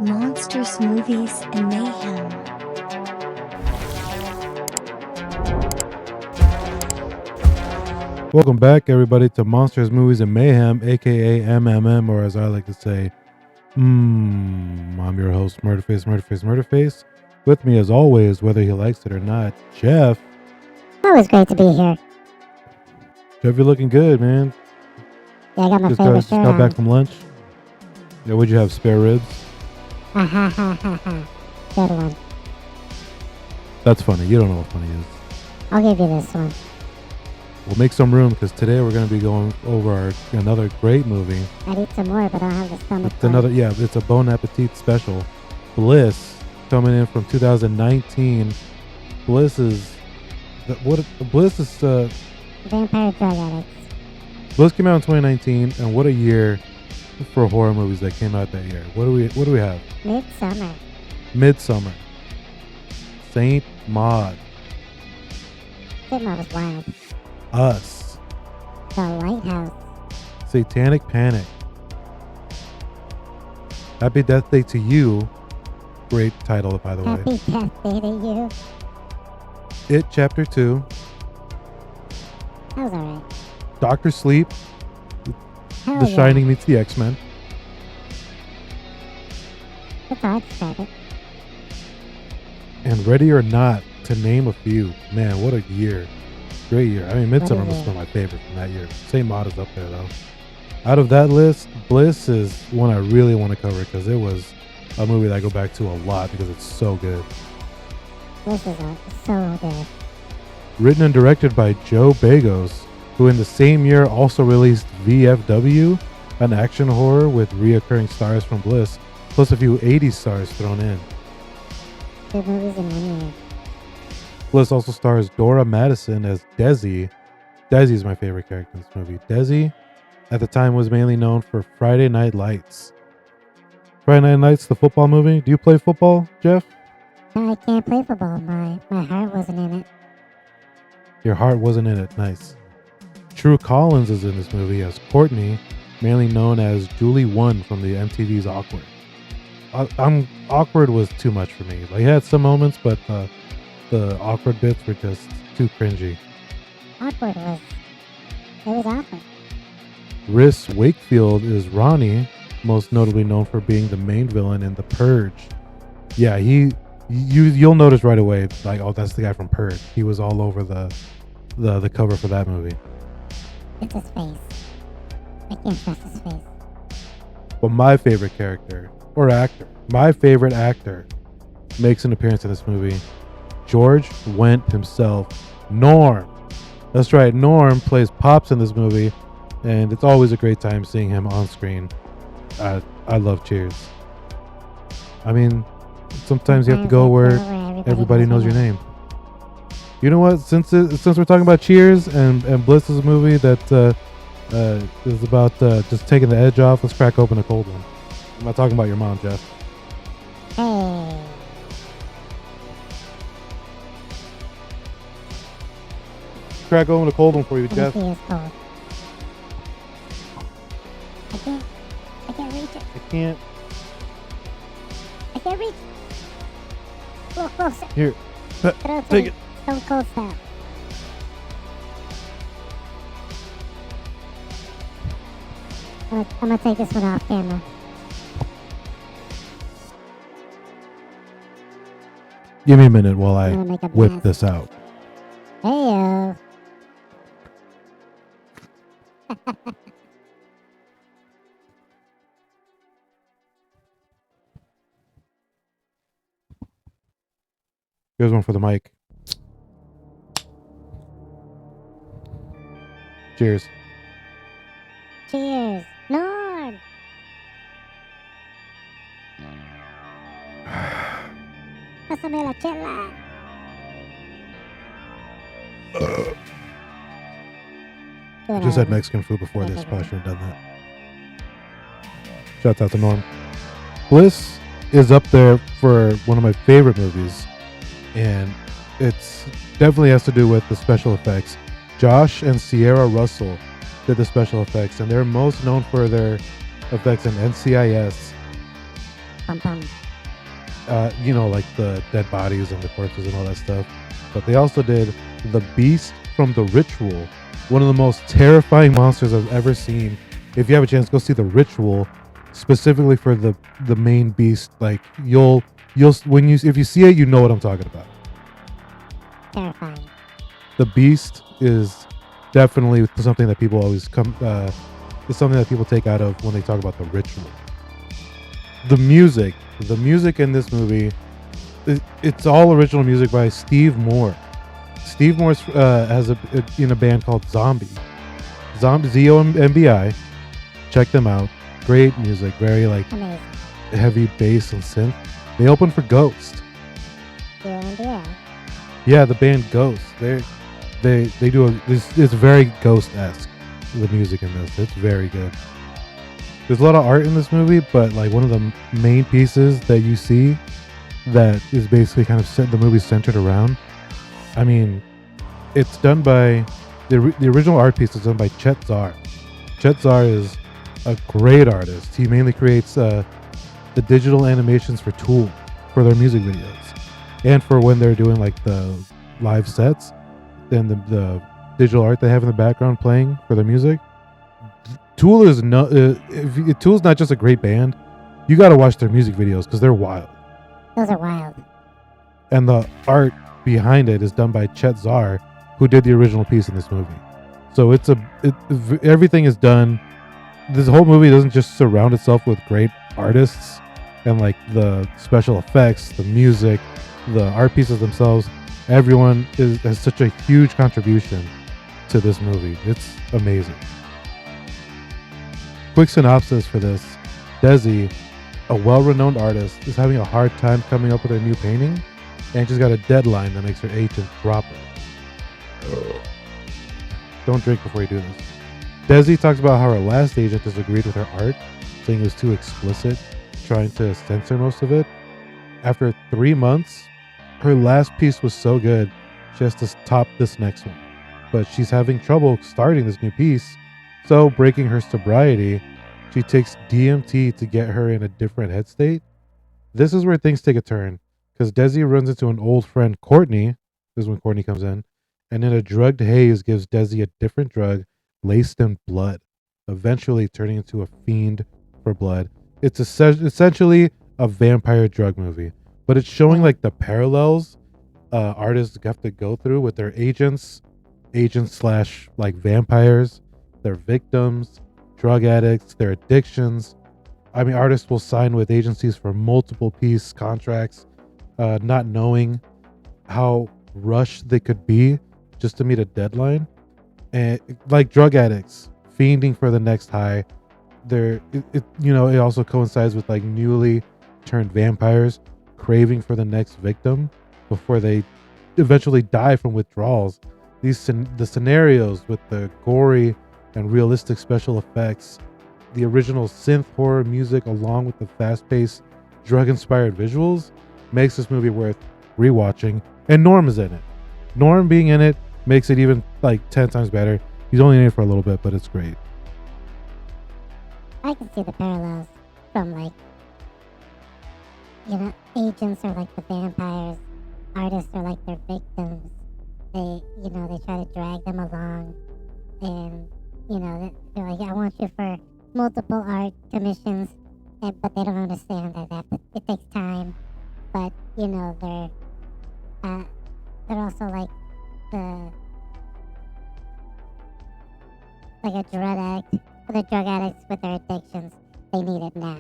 Monsters, movies, and mayhem. Welcome back, everybody, to Monsters, Movies, and Mayhem, aka MMM, or as I like to say, I'm your host, Murderface. With me, as always, whether he likes it or not, Jeff. Always great to be here. Jeff, you're looking good, man. Yeah, I got my Just favorite got shirt on. back from lunch. Yeah, what'd you have? Spare ribs? Ha ha ha ha ha. Good one. That's funny. You don't know what funny is. I'll give you this one. We'll make some room because today we're going to be going over another great movie. I'd eat some more, but I don't have the stomach. It's a Bon Appetit special. Bliss, coming in from 2019. Bliss is Vampire drug addicts. Bliss came out in 2019, and what a year for horror movies that came out that year. What do we have? Midsummer. Saint Maud. Saint Maud was wild. Us. The Lighthouse. Satanic Panic. Happy Death Day to You. Great title, by the way. Happy Death Day to you. It Chapter 2. That was alright. Doctor Sleep. Hell The yeah. Shining meets the X-Men. That's how I describe it. And Ready or Not, to name a few. Man, what a year. Great year. I mean, Midsummer was one of my favorite from that year. Saint Maud is up there, though. Out of that list, Bliss is one I really want to cover because it was a movie that I go back to a lot because it's so good. This is so good. Written and directed by Joe Bagos, who in the same year also released VFW, an action horror with reoccurring stars from Bliss, plus a few 80s stars thrown in. Two movies in 1 year. Bliss also stars Dora Madison as Desi. Desi is my favorite character in this movie. Desi, at the time, was mainly known for Friday Night Lights. Friday Night Lights, the football movie. Do you play football, Jeff? I can't play football. My heart wasn't in it. Your heart wasn't in it. Nice. True Collins is in this movie as Courtney, mainly known as Julie One from the MTV's Awkward. Awkward was too much for me. Like, it had some moments, but the awkward bits were just too cringy. Awkward was. It was awkward. Rhys Wakefield is Ronnie, most notably known for being the main villain in The Purge. Yeah, you'll notice right away, like, oh, that's the guy from Purge. He was all over the cover for that movie. It's his face. I can't trust his face. But my favorite actor makes an appearance in this movie. George Wendt himself, Norm. That's right, Norm plays Pops in this movie, and it's always a great time seeing him on screen. I love Cheers. I mean, sometimes you have to go where everybody knows your name. You know what? Since we're talking about Cheers and Bliss is a movie that is about just taking the edge off, let's crack open a cold one. I'm not talking about your mom, Jeff. Hey. Crack open a cold one for you, Let me Jeff. see his cold. I can't reach it. I can't reach it. A little closer. Here, Throw it to take me. it. Stone Cold style. I'm gonna take this one off camera. Give me a minute while I I'm gonna make a whip mess. this out. Heyo. Here's one for the mic. Cheers. Cheers. Norm. Pásame la chela. Good Just had idea. Mexican food before this. Probably should have done that. Shouts out to Norm. Bliss is up there for one of my favorite movies, and it's definitely has to do with the special effects. Josh and Sierra Russell did the special effects, and they're most known for their effects in NCIS. bum bum. Like the dead bodies and the corpses and all that stuff. But they also did the Beast from The Ritual, one of the most terrifying monsters I've ever seen. If you have a chance, go see The Ritual, specifically for the main beast. Like if you see it, you know what I'm talking about. Terrifying. The Beast is definitely something that people always it's something that people take out of when they talk about The Ritual. The music in this movie, it's all original music by Steve Moore. Steve Moore has in a band called ZOMBI. Check them out. Great music, very like Amazing. heavy bass and synth. They opened for Ghost. Yeah, the band Ghost. They do it's very Ghost-esque, the music in this. It's very good. There's a lot of art in this movie, but like one of the main pieces that you see that is basically kind of the movie centered around. I mean, it's done by the original art piece is done by Chet Zar. Chet Zar is a great artist. He mainly creates the digital animations for Tool for their music videos, and for when they're doing like the live sets, and the digital art they have in the background playing for their music. Tool is Tool's not just a great band. You got to watch their music videos because they're wild. Those are wild. And the art behind it is done by Chet Zar, who did the original piece in this movie. So everything is done. This whole movie doesn't just surround itself with great artists and like the special effects, the music, the art pieces themselves. Everyone has such a huge contribution to this movie. It's amazing. Quick synopsis for this. Desi, a well-renowned artist, is having a hard time coming up with a new painting, and she's got a deadline that makes her agent drop her. Don't drink before you do this. Desi talks about how her last agent disagreed with her art, saying it was too explicit, trying to censor most of it. After 3 months, her last piece was so good, she has to top this next one. But she's having trouble starting this new piece, so breaking her sobriety, she takes DMT to get her in a different head state. This is where things take a turn, because Desi runs into an old friend, Courtney. This is when Courtney comes in, and in a drugged haze gives Desi a different drug laced in blood, eventually turning into a fiend for blood. It's essentially a vampire drug movie, but it's showing like the parallels artists have to go through with their agents slash like vampires, their victims, drug addicts, their addictions. I mean, artists will sign with agencies for multiple piece contracts, not knowing how rushed they could be just to meet a deadline. And like drug addicts fiending for the next high. It also coincides with like newly turned vampires craving for the next victim before they eventually die from withdrawals. The scenarios with the gory and realistic special effects, the original synth horror music along with the fast-paced drug-inspired visuals makes this movie worth rewatching. And Norm is in it. Norm being in it makes it even like 10 times better. He's only in it for a little bit, but it's great. I can see the parallels from like, agents are like the vampires, artists are like their victims. They try to drag them along, and they're like, I want you for multiple art commissions, but they don't understand that it takes time. But they're also like a drug addicts with their addictions. They need it now.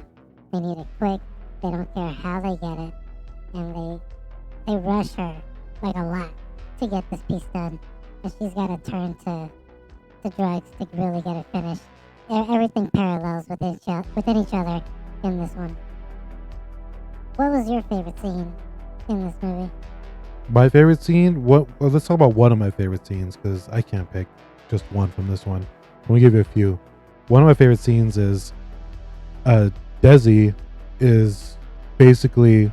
They need it quick. They don't care how they get it, and they rush her like a lot to get this piece done, and she's got to turn to drugs to really get it finished. Everything parallels within each other in this one. What was your favorite scene in this movie? My favorite scene? Let's talk about one of my favorite scenes, because I can't pick just one from this one. Let me give you a few. One of my favorite scenes is Desi is basically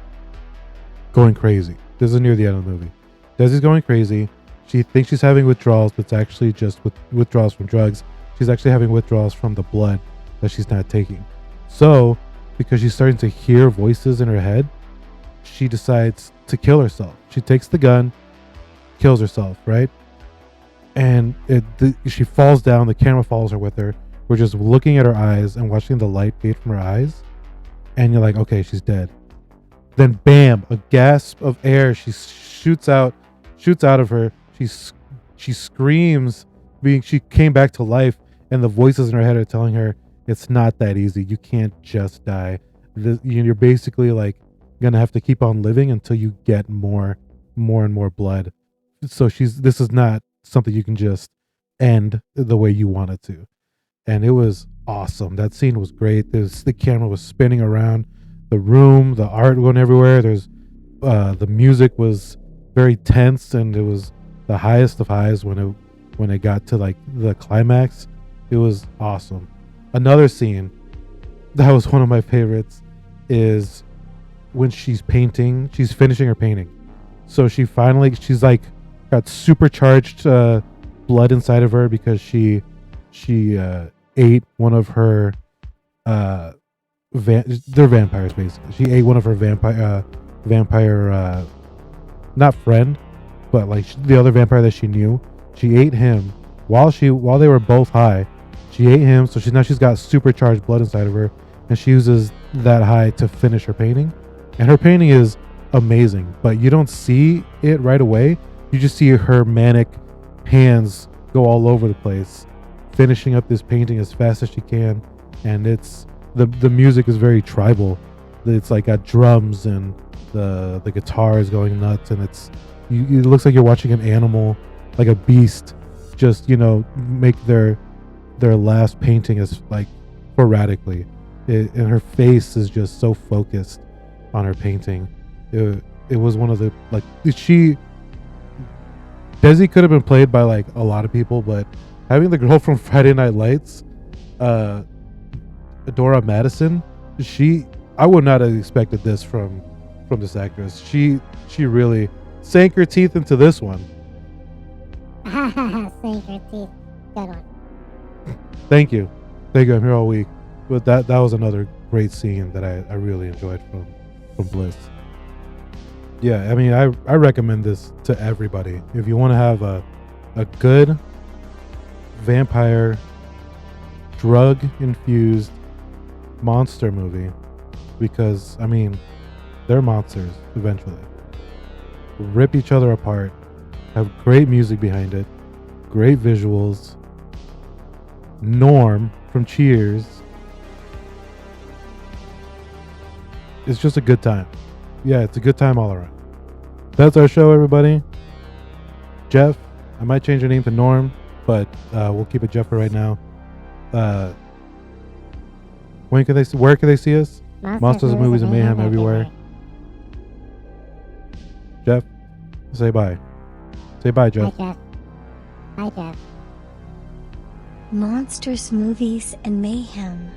going crazy. This is near the end of the movie. Desi's going crazy. She thinks she's having withdrawals, but it's actually just withdrawals from drugs. She's actually having withdrawals from the blood that she's not taking. So because she's starting to hear voices in her head, she decides to kill herself. She takes the gun, kills herself, right? And she falls down. The camera follows her with her. We're just looking at her eyes and watching the light fade from her eyes. And you're like, okay, she's dead. Then bam, a gasp of air. She shoots out of her. She screams, she came back to life, and the voices in her head are telling her it's not that easy. You can't just die. You're basically like gonna have to keep on living until you get more and more blood. So this is not something you can just end the way you want it to. And it was awesome. That scene was great. The camera was spinning around the room, the art went everywhere. The music was very tense, and it was the highest of highs when it got to like the climax. It was awesome. Another scene that was one of my favorites is when she's finishing her painting. So she's like got supercharged blood inside of her because she ate one of her they're vampires basically. She ate one of her vampire not friend, but like the other vampire that she knew. She ate him while they were both high. She ate him, so she's got supercharged blood inside of her, and she uses that high to finish her painting. And her painting is amazing, but you don't see it right away. You just see her manic hands go all over the place, finishing up this painting as fast as she can. And it's the music is very tribal. It's like got drums, and the guitar is going nuts, and it looks like you're watching an animal, like a beast, just make their last painting as like sporadically. And her face is just so focused on her painting. It was one of the like Desi could have been played by like a lot of people, but having the girl from Friday Night Lights, Dora Madison, I would not have expected this from this actress. She really sank her teeth into this one. Sank her teeth. Good one. Thank you. I'm here all week. But that was another great scene that I really enjoyed from Bliss. Yeah, I mean, I recommend this to everybody. If you want to have a good vampire drug-infused monster movie, because, I mean, they're monsters eventually. Rip each other apart, have great music behind it, great visuals. Norm from Cheers. It's just a good time. Yeah, it's a good time all around. That's our show, everybody. Jeff, I might change your name to Norm, but we'll keep it Jeff for right now. Where can they see us? Monsters, Movies, and Mayhem everywhere. Jeff, say bye. Say bye, Jeff. Hi, Jeff. Hi, Jeff. Monsters, Movies, and Mayhem.